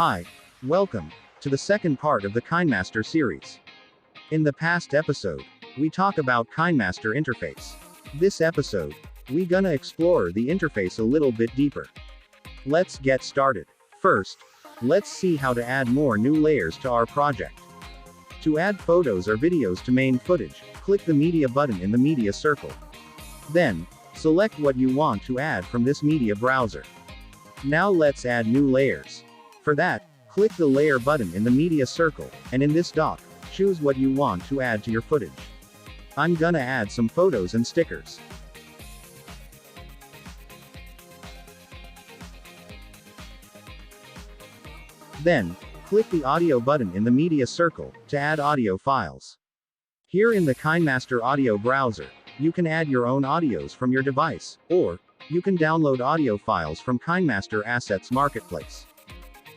Hi, welcome to the second part of the Kinemaster series. In the past episode, we talk about Kinemaster interface. This episode, we gonna explore the interface a little bit deeper. Let's get started. First, let's see how to add more new layers to our project. To add photos or videos to main footage, click the media button in the media circle. Then, select what you want to add from this media browser. Now let's add new layers. For that, click the layer button in the media circle, and in this dock, choose what you want to add to your footage. I'm gonna add some photos and stickers. Then, click the audio button in the media circle to add audio files. Here in the Kinemaster audio browser, you can add your own audios from your device, or you can download audio files from Kinemaster Assets Marketplace.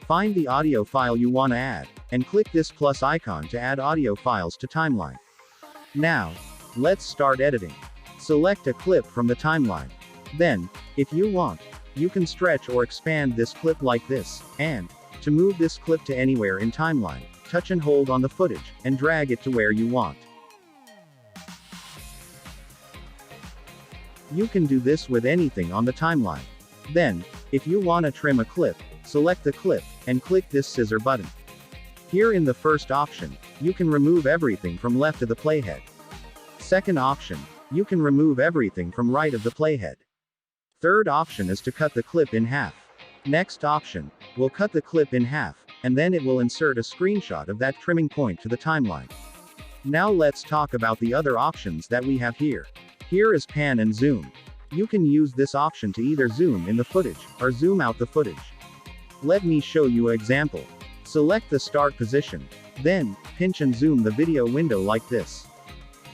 Find the audio file you want to add, and click this plus icon to add audio files to timeline. Now, let's start editing. Select a clip from the timeline. Then, if you want, you can stretch or expand this clip like this, and to move this clip to anywhere in timeline, touch and hold on the footage, and drag it to where you want. You can do this with anything on the timeline. Then, if you want to trim a clip, select the clip, and click this scissor button. Here in the first option, you can remove everything from left of the playhead. Second option, you can remove everything from right of the playhead. Third option is to cut the clip in half. Next option, will cut the clip in half, and then it will insert a screenshot of that trimming point to the timeline. Now let's talk about the other options that we have here. Here is pan and zoom. You can use this option to either zoom in the footage, or zoom out the footage. Let me show you an example. Select the start position. Then, pinch and zoom the video window like this.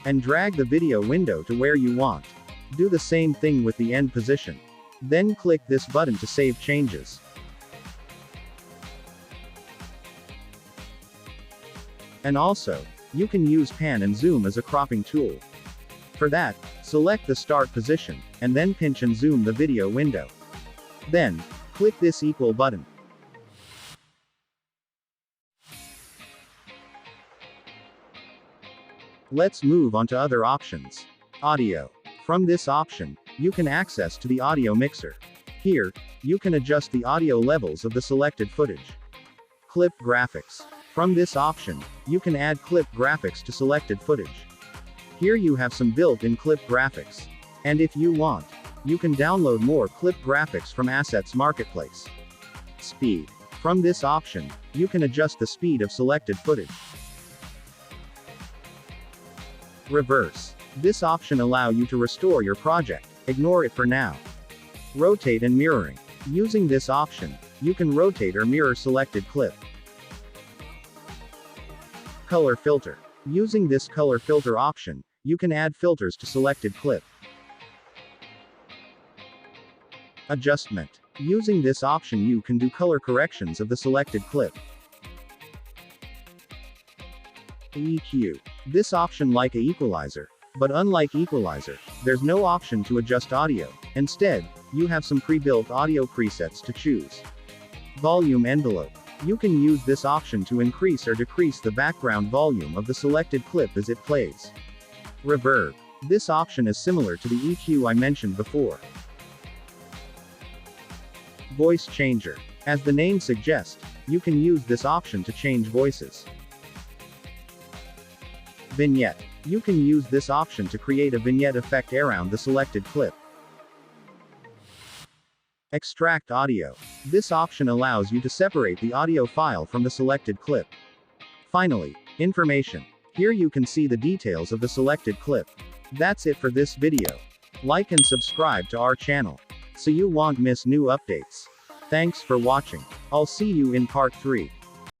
And drag the video window to where you want. Do the same thing with the end position. Then click this button to save changes. And also, you can use pan and zoom as a cropping tool. For that, select the start position, and then pinch and zoom the video window. Then, click this equal button. Let's move on to other options. Audio. From this option, you can access to the audio mixer. Here, you can adjust the audio levels of the selected footage. Clip graphics. From this option, you can add clip graphics to selected footage. Here you have some built-in clip graphics. And if you want, you can download more clip graphics from Assets Marketplace. Speed. From this option, you can adjust the speed of selected footage. Reverse. This option allows you to restore your project, ignore it for now. Rotate and mirroring. Using this option, you can rotate or mirror selected clip. Color filter. Using this color filter option, you can add filters to selected clip. Adjustment. Using this option you can do color corrections of the selected clip. EQ. This option like a equalizer. But unlike equalizer, there's no option to adjust audio. Instead, you have some pre-built audio presets to choose. Volume envelope. You can use this option to increase or decrease the background volume of the selected clip as it plays. Reverb. This option is similar to the EQ I mentioned before. Voice changer. As the name suggests, you can use this option to change voices. Vignette. You can use this option to create a vignette effect around the selected clip. Extract audio. This option allows you to separate the audio file from the selected clip. Finally, information. Here you can see the details of the selected clip. That's it for this video. Like and subscribe to our channel, so you won't miss new updates. Thanks for watching. I'll see you in part 3.